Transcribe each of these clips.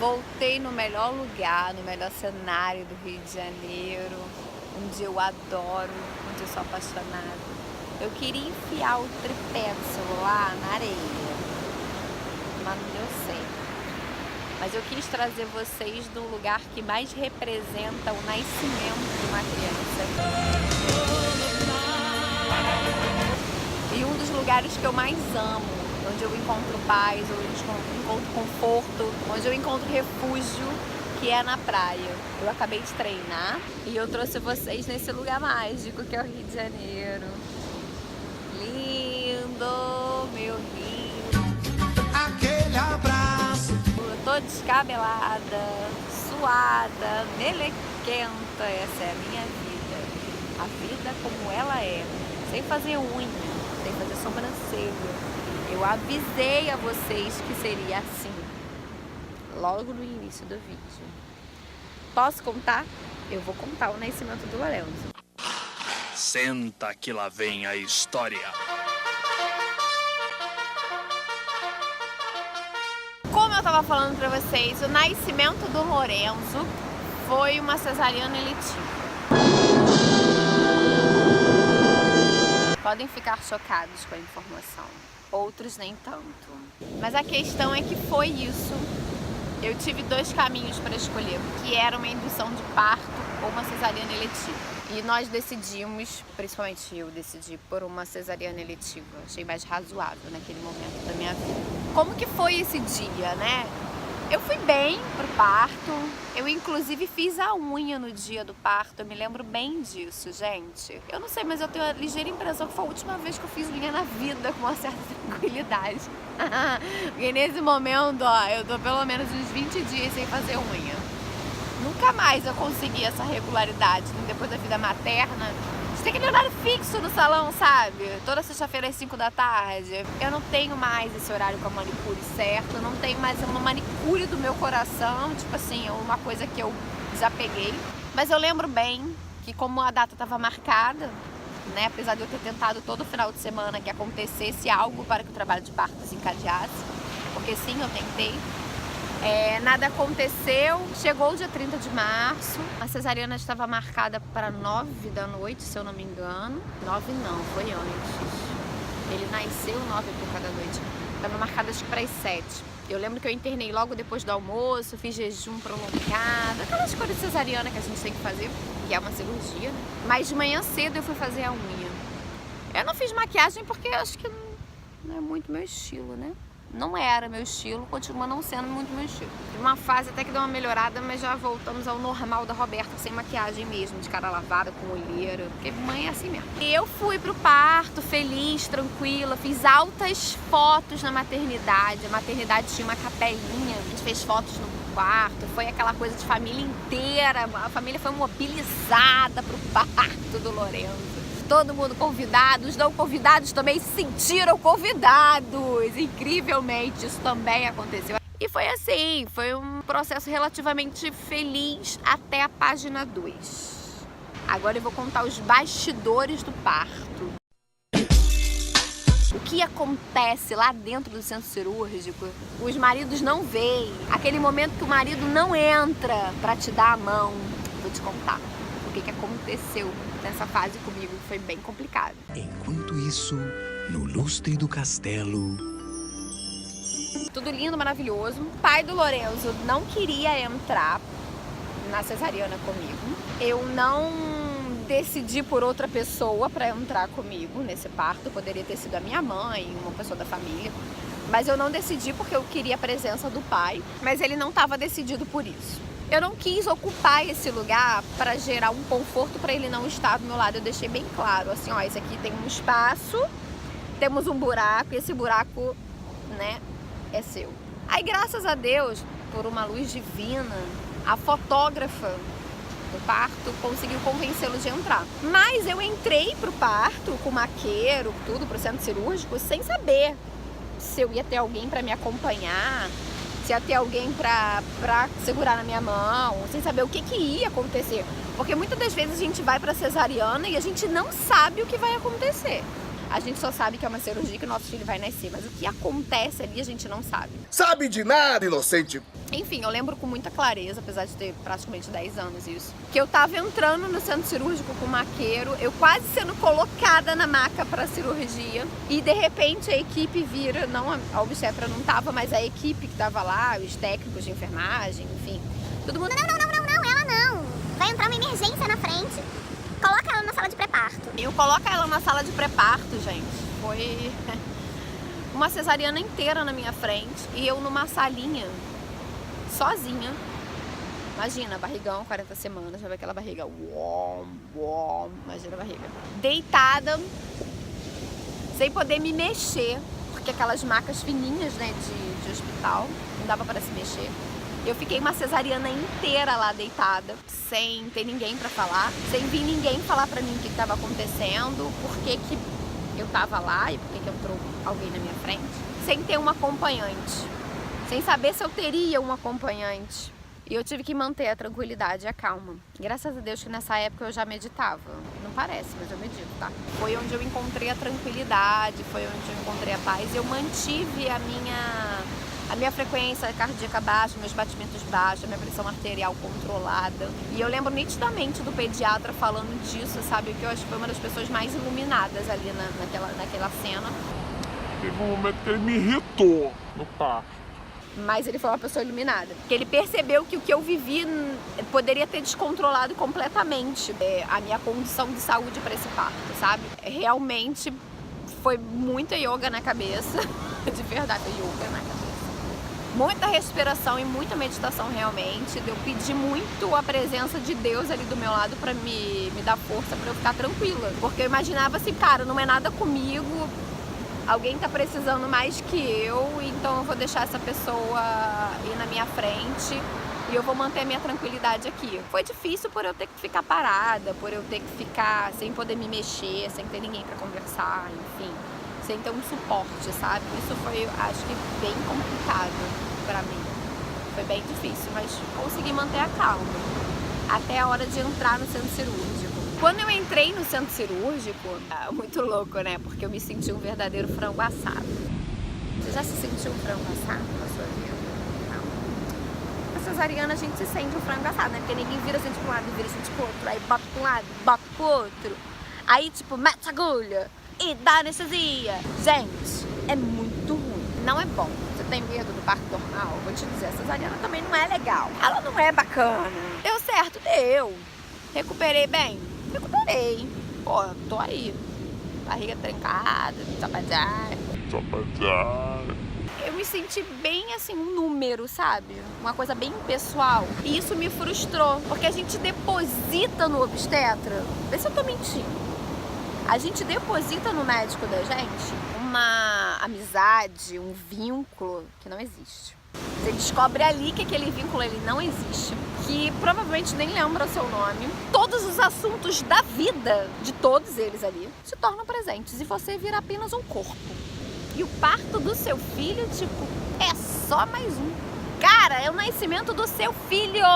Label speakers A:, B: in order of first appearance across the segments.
A: Voltei no melhor lugar, no melhor cenário do Rio de Janeiro, onde eu adoro, onde eu sou apaixonada. Eu queria enfiar o tripé do celular na areia, mas não deu certo. Mas eu quis trazer vocês do lugar que mais representa o nascimento de uma criança. E um dos lugares que eu mais amo, onde eu encontro paz, onde eu encontro conforto, onde eu encontro refúgio, que é na praia. Eu acabei de treinar e eu trouxe vocês nesse lugar mágico que é o Rio de Janeiro. Lindo, meu Rio. Aquele abraço. Eu tô descabelada, suada, melequenta. Essa é a minha vida. A vida como ela é. Sem fazer unha, sem fazer sobrancelha. Eu avisei a vocês que seria assim, logo no início do vídeo. Posso contar? Eu vou contar o nascimento do Lorenzo.
B: Senta que lá vem a história.
A: Como eu tava falando pra vocês, o nascimento do Lorenzo foi uma cesariana eletiva. Podem ficar chocados com a informação, outros nem tanto. Mas a questão é que foi isso. Eu tive dois caminhos para escolher, que era uma indução de parto ou uma cesariana eletiva. E nós decidimos, principalmente eu decidi, por uma cesariana eletiva. Achei mais razoável naquele momento da minha vida. Como que foi esse dia, né? Eu fui bem pro parto, eu inclusive fiz a unha no dia do parto, eu me lembro bem disso, gente. Eu não sei, mas eu tenho a ligeira impressão que foi a última vez que eu fiz unha na vida com uma certa tranquilidade. Porque nesse momento, ó, eu tô pelo menos uns 20 dias sem fazer unha. Nunca mais eu consegui essa regularidade, depois da vida materna. Tem aquele horário fixo no salão, sabe? Toda sexta-feira às 5 da tarde. Eu não tenho mais esse horário com a manicure certo. Eu não tenho mais uma manicure do meu coração. Tipo assim, uma coisa que eu desapeguei. Mas eu lembro bem que como a data estava marcada, né? Apesar de eu ter tentado todo final de semana que acontecesse algo para que o trabalho de parto se encadeasse. Porque sim, eu tentei. Nada aconteceu, chegou o dia 30 de março, a cesariana estava marcada para 9 da noite, se eu não me engano. 9 não, foi antes. Ele nasceu 9 e pouca da noite. Estava marcada acho que para as 7. Eu lembro que eu internei logo depois do almoço, fiz jejum prolongado, aquelas coisas de cesariana que a gente tem que fazer, que é uma cirurgia, né? Mas de manhã cedo eu fui fazer a unha. Eu não fiz maquiagem porque eu acho que não é muito meu estilo, né? Não era meu estilo, continua não sendo muito meu estilo. Teve uma fase até que deu uma melhorada, mas já voltamos ao normal da Roberta, sem maquiagem mesmo, de cara lavada, com olheira, porque mãe é assim mesmo. E eu fui pro parto feliz, tranquila, fiz altas fotos na maternidade. A maternidade tinha uma capelinha, a gente fez fotos no quarto, foi aquela coisa de família inteira, a família foi mobilizada pro parto do Lorenzo. Todo mundo convidado, os não convidados também se sentiram convidados. Incrivelmente, isso também aconteceu. E foi assim, foi um processo relativamente feliz até a página 2. Agora eu vou contar os bastidores do parto. O que acontece lá dentro do centro cirúrgico, os maridos não veem. Aquele momento que o marido não entra para te dar a mão. Vou te contar o que aconteceu nessa fase comigo, foi bem complicado.
C: Enquanto isso, no lustre do castelo...
A: Tudo lindo, maravilhoso. O pai do Lorenzo não queria entrar na cesariana comigo. Eu não decidi por outra pessoa para entrar comigo nesse parto. Poderia ter sido a minha mãe, uma pessoa da família. Mas eu não decidi porque eu queria a presença do pai. Mas ele não estava decidido por isso. Eu não quis ocupar esse lugar para gerar um conforto para ele não estar do meu lado. Eu deixei bem claro, assim, ó, esse aqui tem um espaço, temos um buraco, e esse buraco, né, é seu. Aí, graças a Deus, por uma luz divina, a fotógrafa do parto conseguiu convencê-lo de entrar. Mas eu entrei pro parto com maqueiro, tudo, pro centro cirúrgico, sem saber se eu ia ter alguém para me acompanhar, se ia ter alguém pra segurar na minha mão, sem saber o que ia acontecer. Porque muitas das vezes a gente vai pra cesariana e a gente não sabe o que vai acontecer. A gente só sabe que é uma cirurgia que o nosso filho vai nascer, mas o que acontece ali a gente não sabe.
D: Sabe de nada, inocente!
A: Enfim, eu lembro com muita clareza, apesar de ter praticamente 10 anos isso, que eu tava entrando no centro cirúrgico com o maqueiro, eu quase sendo colocada na maca pra cirurgia, e de repente a equipe vira, não, a obstetra não tava, mas a equipe que tava lá, os técnicos de enfermagem, enfim, todo mundo...
E: Não, ela não. Vai entrar uma emergência na frente. Coloca ela na sala de pré-parto.
A: Eu coloco ela na sala de pré-parto, gente. Foi uma cesariana inteira na minha frente e eu numa salinha, sozinha. Imagina, barrigão, 40 semanas, já vê aquela barriga. Imagina a barriga. Deitada, sem poder me mexer, porque aquelas macas fininhas, né, de hospital, não dava para se mexer. Eu fiquei uma cesariana inteira lá deitada, sem ter ninguém pra falar, sem vir ninguém falar pra mim o que estava acontecendo, por que eu tava lá e por que entrou alguém na minha frente, sem ter um acompanhante, sem saber se eu teria um acompanhante. E eu tive que manter a tranquilidade e a calma. Graças a Deus que nessa época eu já meditava. Não parece, mas eu medito, tá? Foi onde eu encontrei a tranquilidade, foi onde eu encontrei a paz. Eu mantive a minha frequência cardíaca baixa, meus batimentos baixos, a minha pressão arterial controlada. E eu lembro nitidamente do pediatra falando disso, sabe? Que eu acho que foi uma das pessoas mais iluminadas ali naquela cena.
F: Teve um momento que ele me irritou no parto.
A: Mas ele foi uma pessoa iluminada. Porque ele percebeu que o que eu vivi poderia ter descontrolado completamente a minha condição de saúde para esse parto, sabe? Realmente foi muita yoga na cabeça. De verdade, yoga na cabeça. Muita respiração e muita meditação realmente. Eu pedi muito a presença de Deus ali do meu lado pra me dar força pra eu ficar tranquila. Porque eu imaginava assim, cara, não é nada comigo, alguém tá precisando mais que eu, então eu vou deixar essa pessoa ir na minha frente e eu vou manter a minha tranquilidade aqui. Foi difícil por eu ter que ficar parada, por eu ter que ficar sem poder me mexer, sem ter ninguém pra conversar, enfim. Sem ter um suporte, sabe? Isso foi, acho que, bem complicado pra mim. Foi bem difícil, mas consegui manter a calma. Até a hora de entrar no centro cirúrgico. Quando eu entrei no centro cirúrgico, muito louco, né? Porque eu me senti um verdadeiro frango assado. Você já se sentiu um frango assado na sua vida? Não. Na cesariana a gente se sente um frango assado, né? Porque ninguém vira assim de um lado e vira assim de outro. Aí bota pra um lado, bota pro outro. Aí, tipo, mete a agulha e dá anestesia. Gente, é muito ruim. Não é bom. Você tem medo do parto normal? Vou te dizer, a cesariana também não é legal. Ela não é bacana. Deu certo? Deu. Recuperei bem? Recuperei. Pô, tô aí. Barriga trancada, sapajá. Eu me senti bem assim, um número, sabe? Uma coisa bem pessoal. E isso me frustrou. Porque a gente deposita no obstetra. Vê se eu tô mentindo. A gente deposita no médico da gente uma amizade, um vínculo que não existe. Você descobre ali que aquele vínculo ele não existe, que provavelmente nem lembra o seu nome. Todos os assuntos da vida de todos eles ali se tornam presentes e você vira apenas um corpo. E o parto do seu filho, tipo, é só mais um. Cara, é o nascimento do seu filho!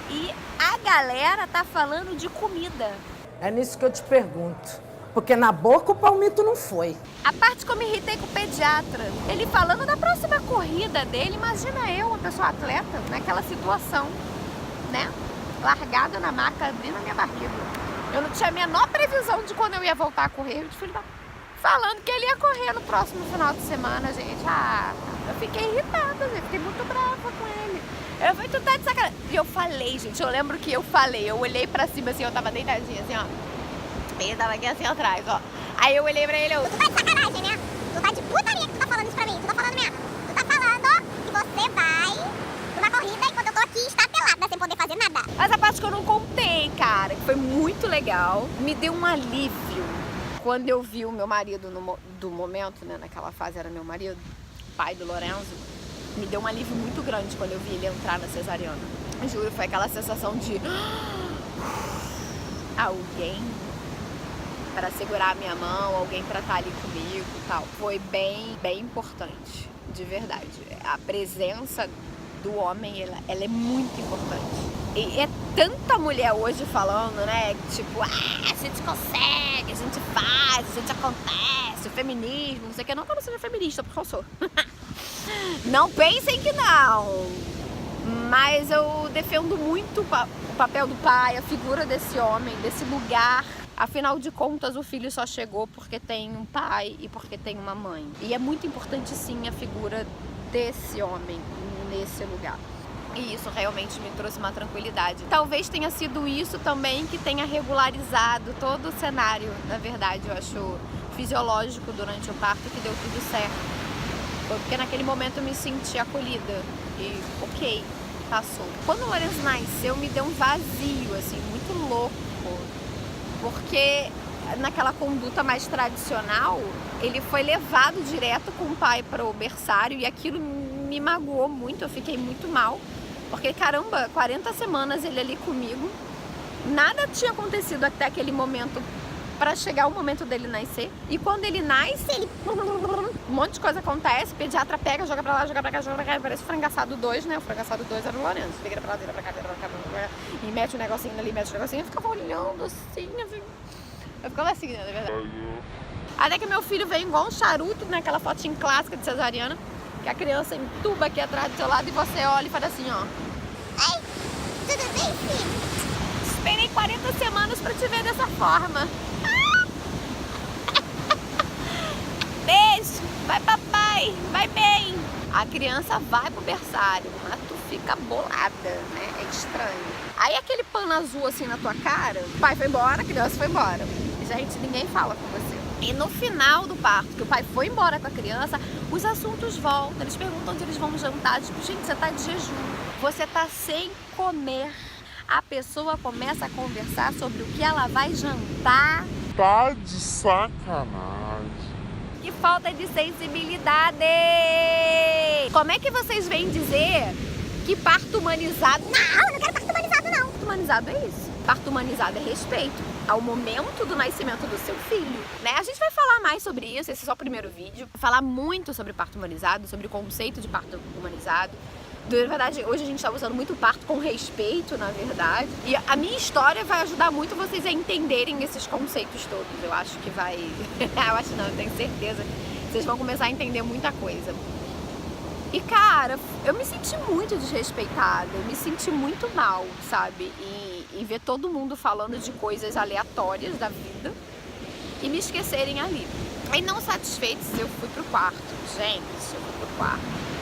A: E a galera tá falando de comida.
G: É nisso que eu te pergunto. Porque na boca o palmito não foi.
A: A parte que eu me irritei com o pediatra, ele falando da próxima corrida dele, imagina eu, uma pessoa atleta, naquela situação, né? Largada na maca, abrindo a minha barriga. Eu não tinha a menor previsão de quando eu ia voltar a correr. Falando que ele ia correr no próximo final de semana, gente. Eu fiquei irritada, gente. Fiquei muito brava com ele. Eu falei, tu tá de sacanagem. E eu falei, gente, eu lembro que eu falei. Eu olhei pra cima assim, eu tava deitadinha assim, ó. Ele tava aqui assim atrás, ó. Aí eu olhei pra ele,
E: Tu tá de sacanagem, né? Tu tá de putaria que tu tá falando isso pra mim. Tu tá falando mesmo. Tu tá falando que você vai numa corrida enquanto eu tô aqui estatelada, sem poder fazer nada.
A: Mas a parte que eu não contei, cara, que foi muito legal, me deu um alívio. Quando eu vi o meu marido do momento, né, naquela fase era meu marido, pai do Lorenzo, me deu um alívio muito grande quando eu vi ele entrar na cesariana. Eu juro, foi aquela sensação de alguém para segurar a minha mão, alguém para estar ali comigo e tal. Foi bem importante, de verdade. A presença do homem, ela é muito importante. E é tanta mulher hoje falando, né, tipo, a gente consegue, a gente faz, a gente acontece. de feminismo, não sei o que, não que eu não seja feminista, porque eu sou. Não pensem que não. Mas eu defendo muito o papel do pai, a figura desse homem, desse lugar. Afinal de contas, o filho só chegou porque tem um pai e porque tem uma mãe. E é muito importante, sim, a figura desse homem nesse lugar. E isso realmente me trouxe uma tranquilidade. Talvez tenha sido isso também que tenha regularizado todo o cenário, na verdade, eu acho, fisiológico durante o parto, que deu tudo certo. Porque naquele momento eu me senti acolhida e ok, passou. Quando o Lourenço nasceu, me deu um vazio, assim, muito louco. Porque naquela conduta mais tradicional, ele foi levado direto com o pai para o berçário e aquilo me magoou muito, eu fiquei muito mal. Porque, caramba, 40 semanas ele ali comigo, nada tinha acontecido até aquele momento para chegar o momento dele nascer. E quando ele nasce, um monte de coisa acontece, o pediatra pega, joga pra lá, joga pra cá, joga pra cá, parece o frangaçado 2, né? O frangaçado 2 era o Lourenço. Vira pra lá, vira pra cá, vira pra cá, e mete um negocinho ali, mete um negocinho, eu ficava olhando assim, eu ficava assim, né, na verdade. Até que meu filho veio igual um charuto, naquela fotinha clássica de cesariana, que a criança entuba aqui atrás do seu lado e você olha e faz assim, ó.
E: Ai, tudo bem, filho?
A: Esperei 40 semanas pra te ver dessa forma. Beijo, vai papai, vai bem. A criança vai pro berçário, mas tu fica bolada, né? É estranho. Aí aquele pano azul assim na tua cara, o pai foi embora, a criança foi embora. Gente, ninguém fala com você. E no final do parto, que o pai foi embora com a criança, os assuntos voltam. Eles perguntam onde eles vão jantar. Tipo, gente, você tá de jejum. Você tá sem comer. A pessoa começa a conversar sobre o que ela vai jantar.
F: Tá de sacanagem.
A: Que falta de sensibilidade! Como é que vocês vêm dizer que parto humanizado...
E: Não quero parto humanizado, não.
A: Parto humanizado é isso. Parto humanizado é respeito ao momento do nascimento do seu filho, né? A gente vai falar mais sobre isso, esse é só o primeiro vídeo. Falar muito sobre parto humanizado, sobre o conceito de parto humanizado. Na verdade, hoje a gente está usando muito parto com respeito, na verdade. E a minha história vai ajudar muito vocês a entenderem esses conceitos todos. Eu acho que vai... eu acho não, eu tenho certeza. Vocês vão começar a entender muita coisa. E, cara, eu me senti muito desrespeitada. Eu me senti muito mal, sabe? E ver todo mundo falando de coisas aleatórias da vida e me esquecerem ali. Aí, não satisfeitos, eu fui pro quarto. Gente, eu fui pro quarto.